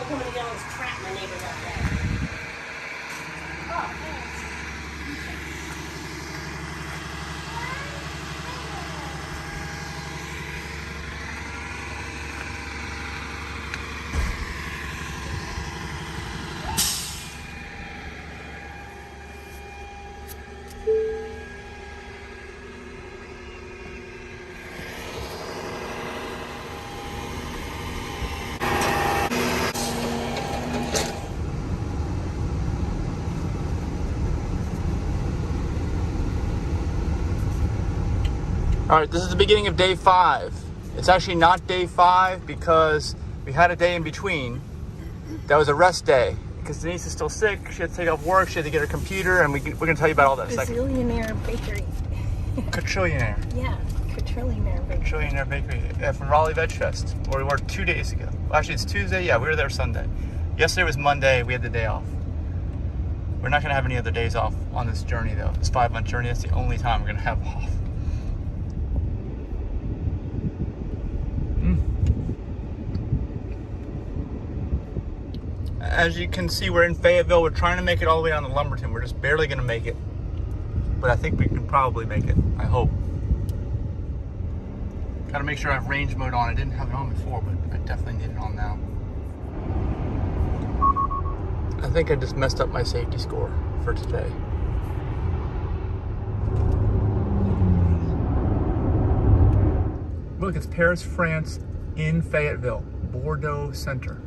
someone coming to get all this crap my neighbor left there. Oh, thanks. All right, this is the beginning of day 5. It's actually not day 5 because we had a day in between. That was a rest day because Denise is still sick. She had to take off work. She had to get her computer, and we're going to tell you about all that in a second. Bazillionaire bakery. Quadrillionaire. Yeah, quadrillionaire bakery. Quadrillionaire bakery from Raleigh Veg Fest, where we were 2 days ago. Well, actually, it's Tuesday. Yeah, we were there Sunday. Yesterday was Monday. We had the day off. We're not going to have any other days off on this journey, though. This 5-month journey, that's the only time we're going to have off. As you can see, we're in Fayetteville. We're trying to make it all the way down to Lumberton. We're just barely going to make it. But I think we can probably make it. I hope. Got to make sure I have range mode on. I didn't have it on before, but I definitely need it on now. I think I just messed up my safety score for today. Look, it's Paris, France in Fayetteville. Bordeaux Center.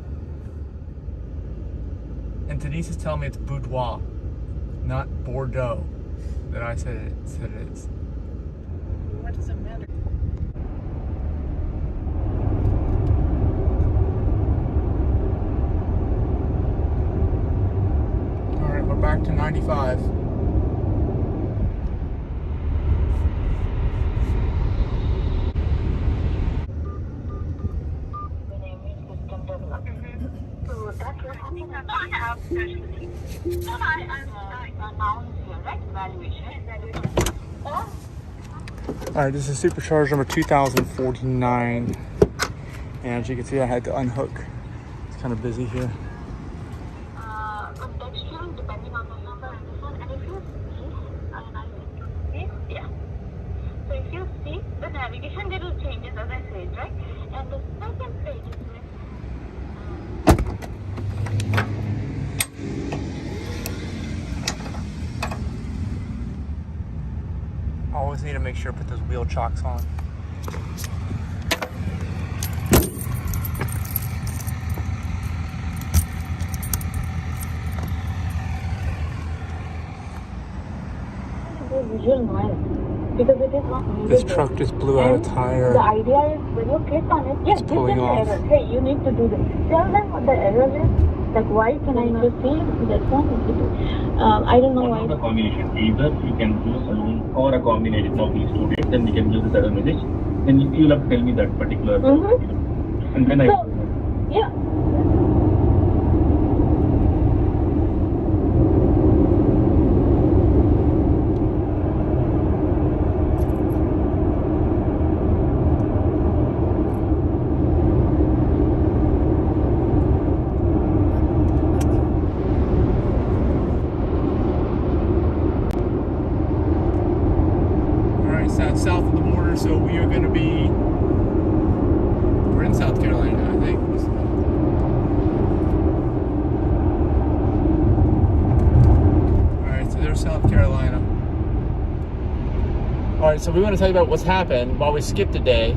And Denise is telling me it's boudoir, not Bordeaux, that I said it is. What does it matter? All right, we're back to 95. Alright, this is supercharger number 2049. And as you can see, I had to unhook. It's kind of busy here. Contextual depending on the number and this one. And if you see, yeah. So if you see the navigation, there will changes as I said, right? And the second page is with Always need to make sure to put those wheel chocks on. visual noise because it is not needed. This truck just blew out a tire. The idea is when you click on it, yes, It's give them pulling the off. error. Hey, you need to do this. Tell them what the error is. Like, why can I not see that one? I don't know why. The combination, either you can choose alone or a combination of these two dates, then we can use this error message. Then you'll have to tell me that particular. And then yeah. South of the border, so we are going to be, we're in South Carolina, I think. Alright, so there's South Carolina. Alright, so we want to tell you about what's happened while we skipped a day.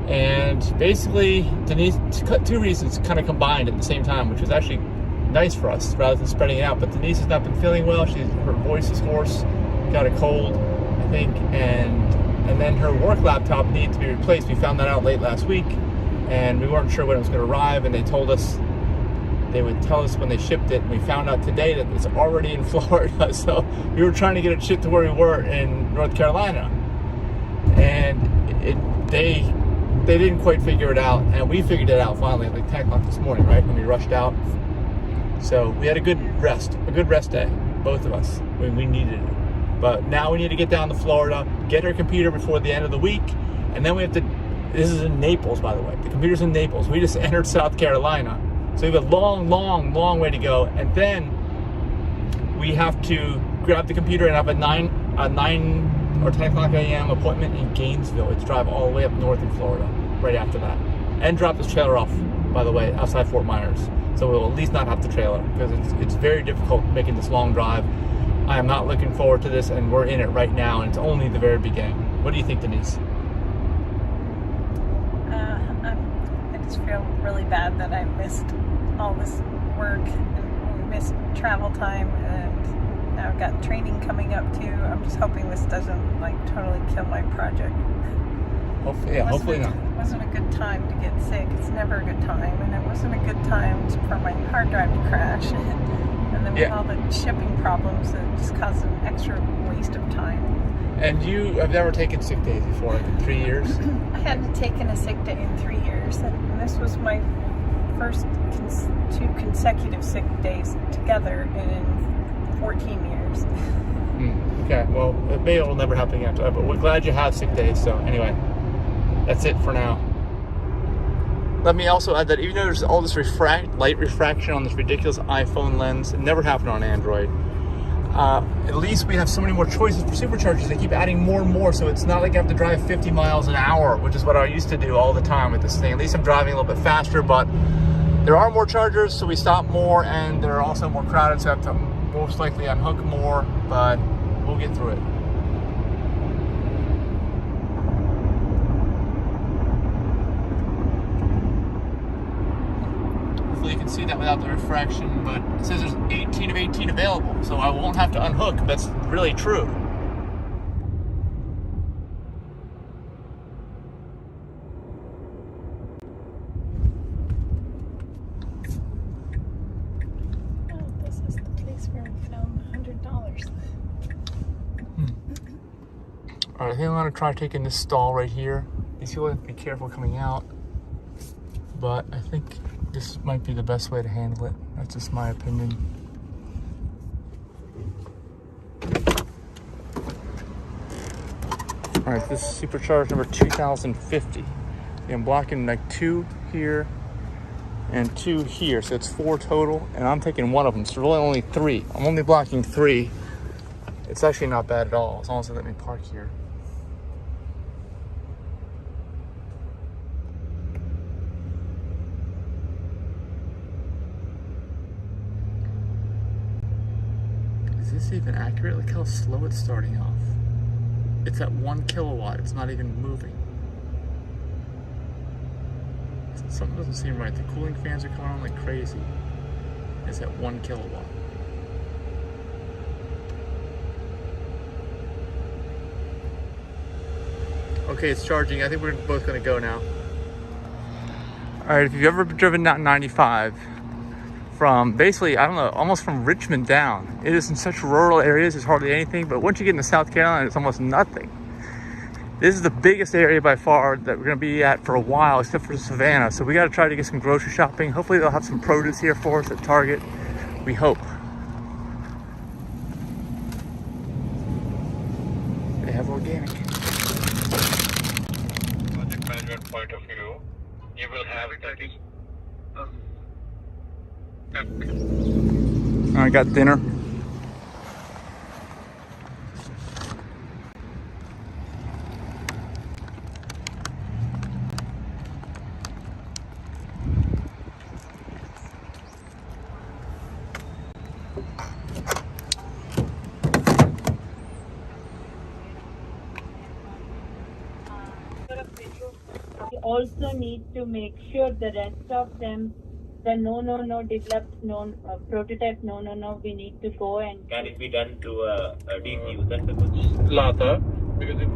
And basically, Denise, two reasons kind of combined at the same time, which was actually nice for us rather than spreading it out. But Denise has not been feeling well. Her voice is hoarse, got a cold, I think, and then her work laptop needs to be replaced. We found that out late last week, and we weren't sure when it was going to arrive, and they told us they would tell us when they shipped it, and we found out today that it's already in Florida. So we were trying to get it shipped to where we were in North Carolina, and they didn't quite figure it out, and we figured it out finally at like 10 o'clock this morning, right, when we rushed out. So we had a good rest day, both of us. We needed it. But now we need to get down to Florida, get her computer before the end of the week, and then we have to, this is in Naples, by the way. The computer's in Naples. We just entered South Carolina, So we have a long way to go, and then we have to grab the computer and have a 9 or 10 o'clock a.m. appointment in Gainesville. It's drive all the way up north in Florida right after that, and drop this trailer off, by the way, outside Fort Myers. So we'll at least not have the trailer, because it's very difficult making this long drive. I am not looking forward to this, and we're in it right now, and it's only the very beginning. What do you think, Denise? I just feel really bad that I missed all this work and we missed travel time, and now I've got training coming up too. I'm just hoping this doesn't like totally kill my project. Hopefully not. It wasn't a good time to get sick. It's never a good time, and it wasn't a good time for my hard drive to crash. And then with all the shipping problems, it just caused an extra waste of time. And you have never taken sick days before, like in 3 years? I hadn't taken a sick day in 3 years, and this was my first 2 consecutive sick days together in 14 years. Okay, well, maybe it will never happen again, but we're glad you have sick days. So anyway, that's it for now. Let me also add that even though there's all this light refraction on this ridiculous iPhone lens, it never happened on Android. At least we have so many more choices for superchargers. They keep adding more and more, so it's not like I have to drive 50 miles an hour, which is what I used to do all the time with this thing. At least I'm driving a little bit faster, but there are more chargers, so we stop more, and they're also more crowded, so I have to most likely unhook more, but we'll get through it. Hopefully you can see that without the refraction, but it says there's 18 of 18 available, so I won't have to unhook. That's really true. This is the place where we found $100. All right, I think I'm gonna try taking this stall right here. These people have to be careful coming out, but I think this might be the best way to handle it. That's just my opinion. All right, this is supercharge number 2050. I'm blocking like 2 here and 2 here, so it's 4 total, and I'm taking one of them, so really only 3. I'm only blocking 3. It's actually not bad at all, as long as they let me park here. Is this even accurate? Look how slow it's starting off. It's at 1 kilowatt. It's not even moving. Something doesn't seem right. The cooling fans are going on like crazy. It's at 1 kilowatt. Okay, it's charging. I think we're both going to go now. All right, if you've ever driven that 95 from basically, I don't know, almost from Richmond down, it is in such rural areas, it's hardly anything, but once you get into South Carolina, it's almost nothing. This is the biggest area by far that we're going to be at for a while, except for Savannah. So we got to try to get some grocery shopping. Hopefully they'll have some produce here for us at Target. We hope. They have organic. Project management point of view, you will have that is. I got dinner. We also need to make sure the rest of them, the no, developed prototype, we need to go and. Can it be done to a diffuser? Because Lata, because it.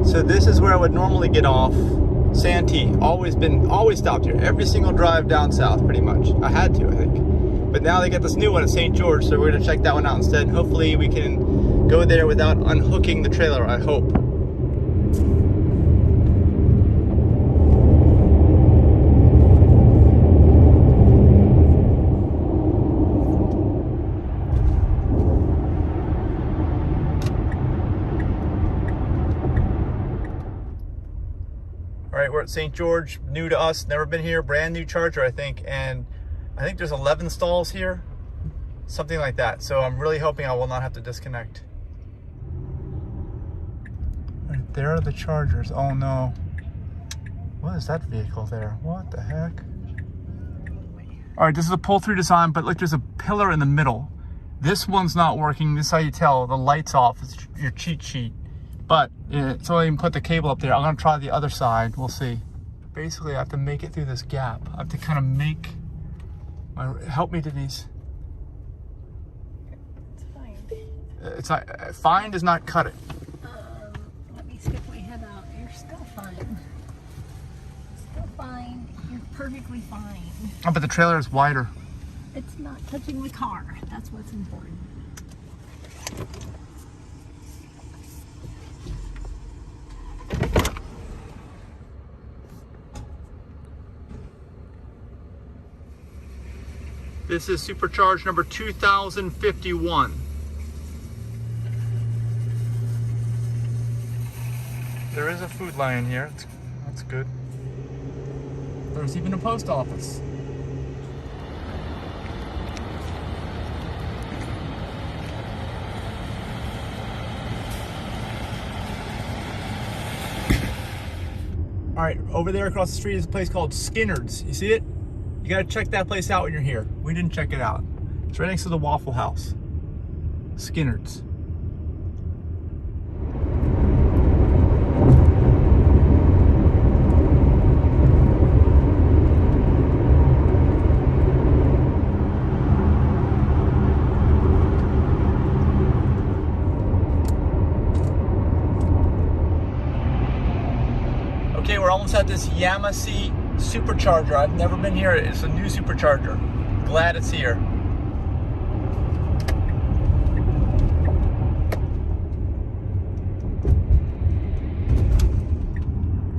So this is where I would normally get off. Santee, always stopped here. Every single drive down south, pretty much. I had to, I think. But now they got this new one at St. George, so we're gonna check that one out instead. Hopefully we can go there without unhooking the trailer, I hope. All right, we're at St. George, new to us, never been here, brand new charger, I think, and I think there's 11 stalls here, something like that. So I'm really hoping I will not have to disconnect. Right, there are the chargers. Oh no. What is that vehicle there? What the heck? All right, this is a pull-through design, but look, there's a pillar in the middle. This one's not working. This is how you tell the light's off. It's your cheat sheet. But so I can put the cable up there. I'm gonna try the other side. We'll see. Basically, I have to make it through this gap. I have to kind of make my. Help me, Denise. It's fine. It's not fine. Does not cut it. Let me stick my head out. You're still fine. Still fine. You're perfectly fine. Oh, but the trailer is wider. It's not touching the car. That's what's important. This is supercharged number 2051. There is a food line here. That's good. There's even a post office. All right, over there across the street is a place called Skinner's. You see it? You gotta check that place out when you're here. We didn't check it out. It's right next to the Waffle House. Skinner's. Okay, we're almost at this Yamasee supercharger. I've never been here. It's a new supercharger. Glad it's here.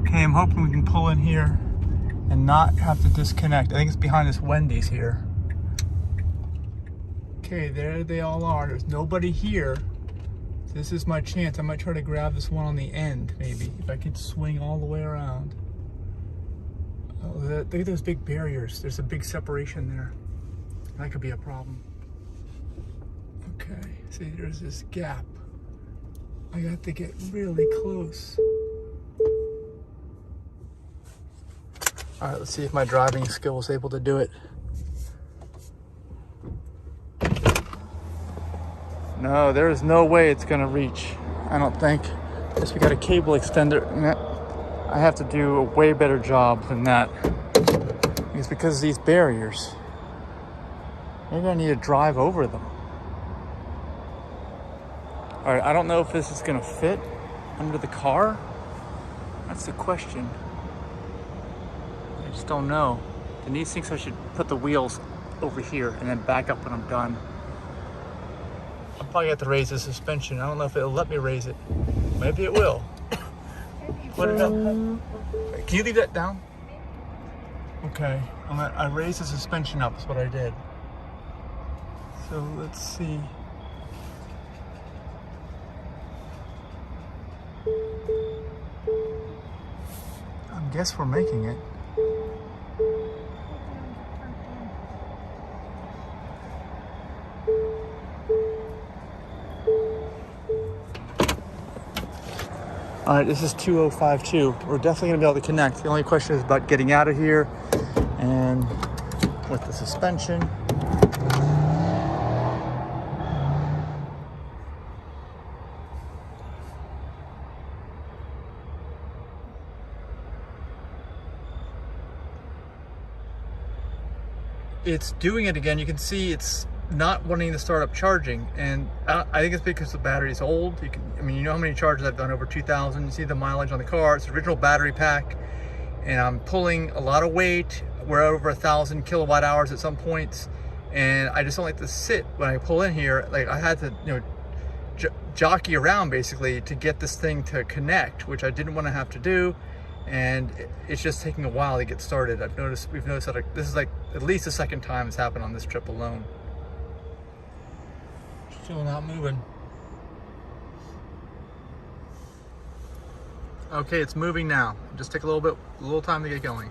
Okay, I'm hoping we can pull in here and not have to disconnect. I think it's behind this Wendy's here. Okay, there they all are. There's nobody here. This is my chance. I might try to grab this one on the end, maybe, if I could swing all the way around. Oh, look at those big barriers. There's a big separation there. That could be a problem. Okay, see, there's this gap. I got to get really close. All right, let's see if my driving skill is able to do it. No, there is no way it's gonna reach. I don't think. Guess we got a cable extender. I have to do a way better job than that. It's because of these barriers. Maybe I need to drive over them. All right, I don't know if this is gonna fit under the car. That's the question. I just don't know. Denise thinks I should put the wheels over here and then back up when I'm done. I'll probably have to raise the suspension. I don't know if it'll let me raise it. Maybe it will. Put it up. Can you leave that down? Okay. I raised the suspension up, is what I did. So let's see. I guess we're making it. All right, this is 2052. We're definitely gonna be able to connect. The only question is about getting out of here and with the suspension. It's doing it again. You can see it's not wanting to start up charging, and I think it's because the battery's old. You know how many charges I've done, over 2,000. You see the mileage on the car. It's the original battery pack, and I'm pulling a lot of weight. We're over 1,000 kilowatt hours at some points, and I just don't like to sit when I pull in here. Like, I had to, jockey around basically to get this thing to connect, which I didn't want to have to do. And it's just taking a while to get started. We've noticed that this is like at least the second time it's happened on this trip alone. Still not moving. Okay, it's moving now. Just take a little time to get going.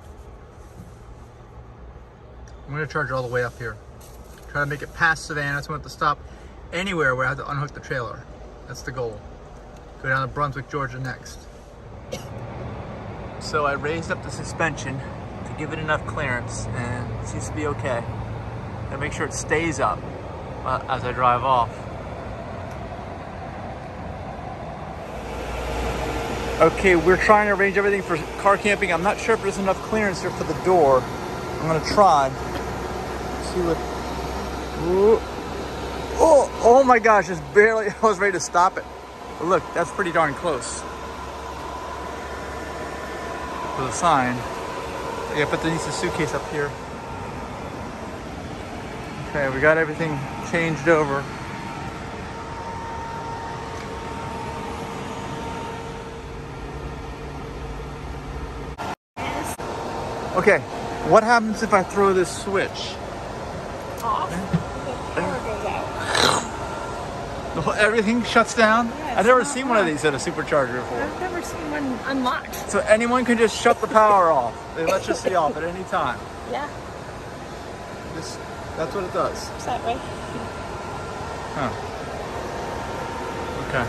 I'm gonna charge it all the way up here. Try to make it past Savannah, so I don't have to stop anywhere where I have to unhook the trailer. That's the goal. Go down to Brunswick, Georgia next. So I raised up the suspension to give it enough clearance, and it seems to be okay. Gotta make sure it stays up as I drive off. Okay, we're trying to arrange everything for car camping. I'm not sure if there's enough clearance here for the door. I'm gonna try. See what. Ooh. Oh my gosh, it's barely, I was ready to stop it. But look, that's pretty darn close. For the sign. I gotta put Denise's suitcase up here. Okay, we got everything changed over. Okay, what happens if I throw this switch? Off. The power goes out. Everything shuts down? Yeah, I've never it's seen not one of on. these at a supercharger before. I've never seen one unlocked. So anyone can just shut the power off. The electricity off at any time. Yeah, That's what it does. it's that way. Huh. Okay.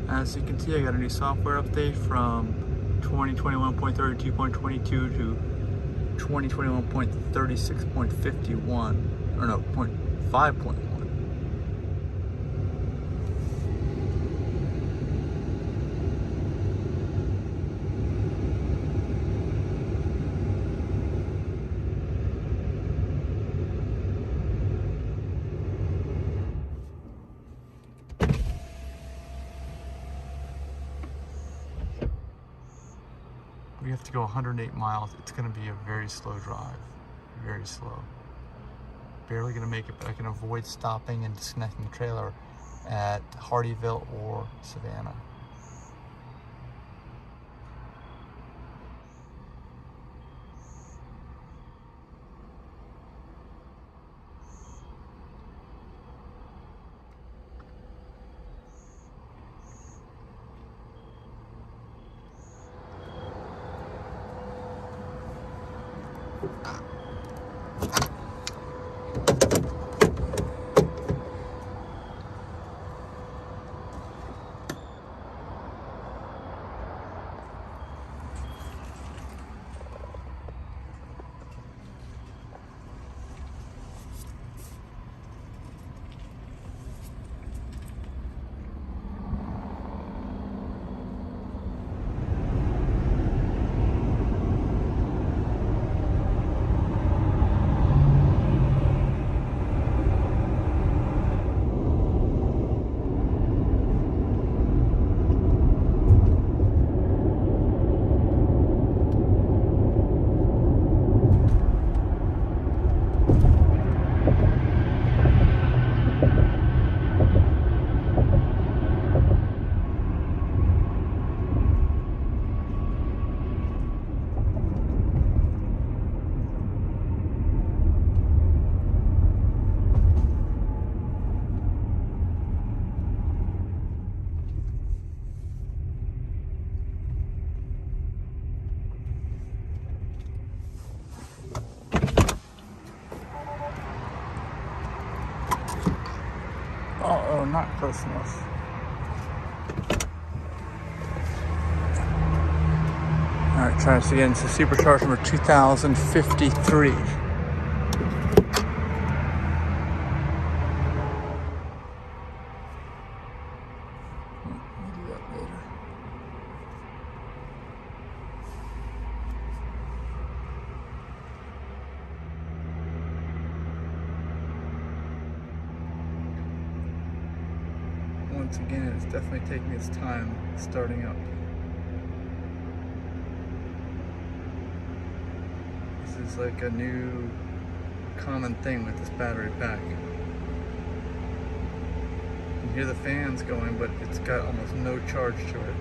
As you can see, I got a new software update from 2021.32.22 to 2021.36.51, or no, 5.1. We have to go 108 miles. It's going to be a very slow drive. Very slow. Barely going to make it, but I can avoid stopping and disconnecting the trailer at Hardyville or Savannah. Oh, not close enough. All right, try this again. It's a supercharger number 2053. once again, it's definitely taking its time starting up. This is like a new common thing with this battery pack. You can hear the fans going, but it's got almost no charge to it.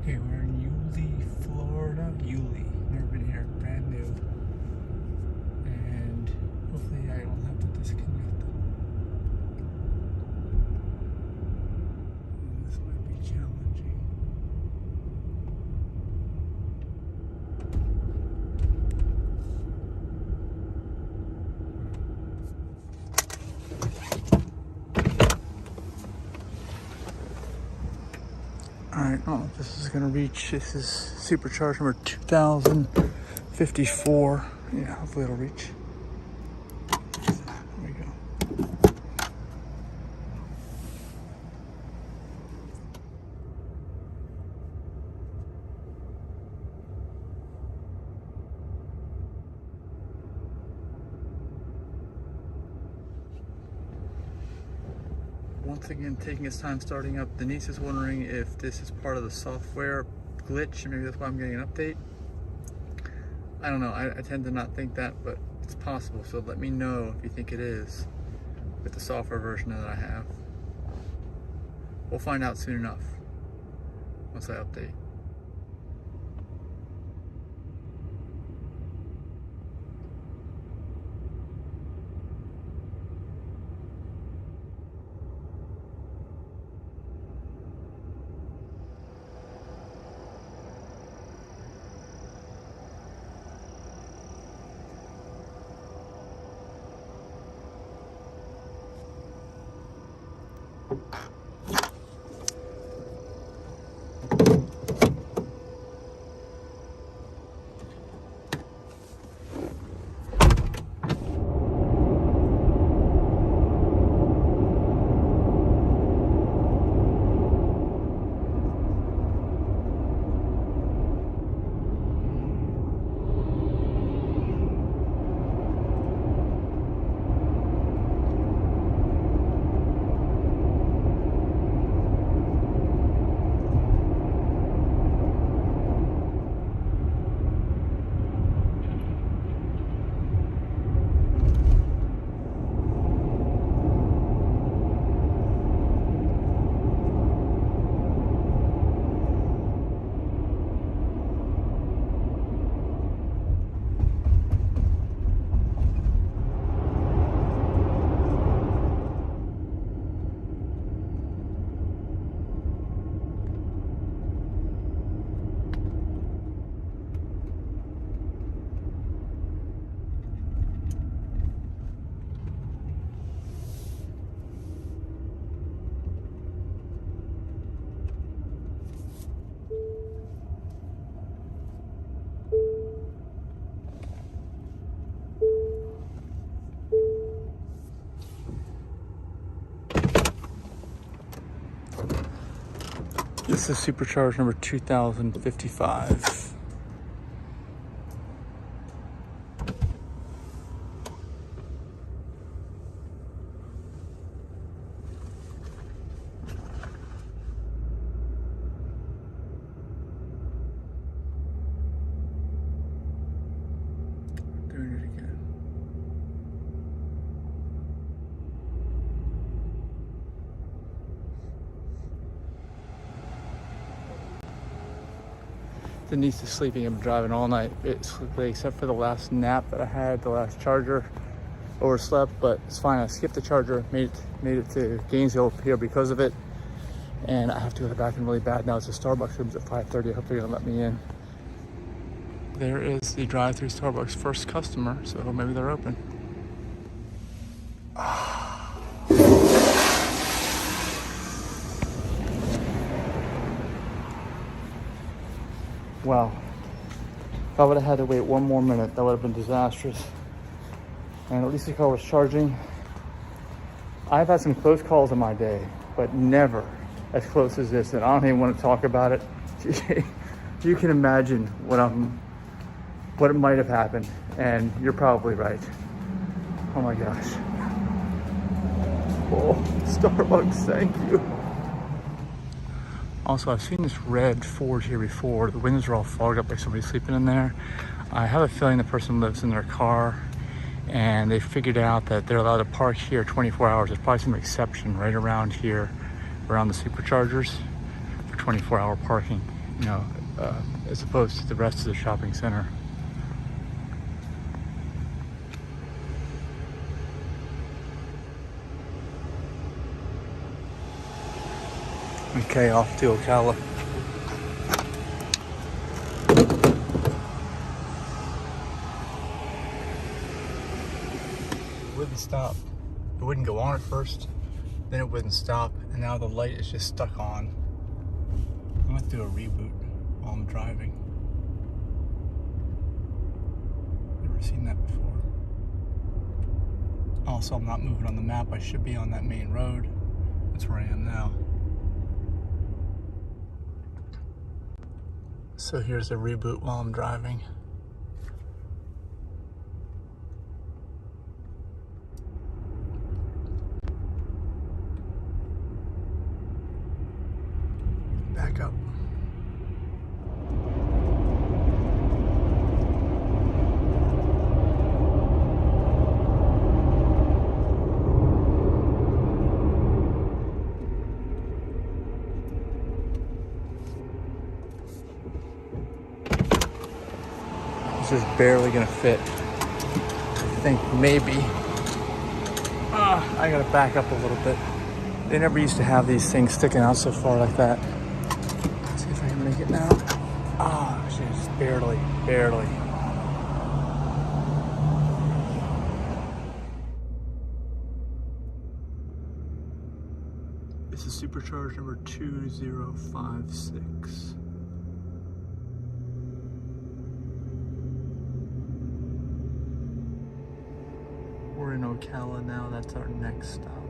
Okay, we're in Yulee, Florida. Yulee. Never been here. Brand new. And hopefully I don't have to disconnect. This might be challenging. Alright, oh, this is gonna reach. This is supercharged number 2054. Yeah, hopefully it'll reach. There we go. Once again, taking its time starting up. Denise is wondering if this is part of the software glitch, and maybe that's why I'm getting an update. I don't know. I tend to not think that, but it's possible. So let me know if you think it is with the software version that I have. We'll find out soon enough once I update. This is supercharged number 2055. Doing it again. Denise is sleeping. I'm driving all night, basically, except for the last nap that I had, the last charger. Overslept, but it's fine. I skipped the charger, made it to Gainesville here because of it, and I have to go to the bathroom really bad now. It's a Starbucks rooms at 5:30. I hope they're gonna let me in. There is the drive-through Starbucks first customer, so maybe they're open. Wow. If I would have had to wait one more minute, that would have been disastrous. And at least the car was charging. I've had some close calls in my day, but never as close as this, and I don't even want to talk about it. You can imagine what might have happened, and you're probably right. Oh my gosh. Oh, Starbucks, thank you. Also, I've seen this red Ford here before. The windows are all fogged up like somebody's sleeping in there. I have a feeling the person lives in their car and they figured out that they're allowed to park here 24 hours. There's probably some exception right around here, around the superchargers for 24-hour parking, you know, as opposed to the rest of the shopping center. Okay, off to Ocala. It wouldn't stop. It wouldn't go on at first, then it wouldn't stop, and now the light is just stuck on. I'm gonna do a reboot while I'm driving. Never seen that before. Also, I'm not moving on the map. I should be on that main road. That's where I am now. So here's a reboot while I'm driving. Back up. This is barely gonna fit. I think maybe. I gotta back up a little bit. They never used to have these things sticking out so far like that. Let's see if I can make it now. Just barely. This is supercharge number 2056. We're in Ocala now. That's our next stop.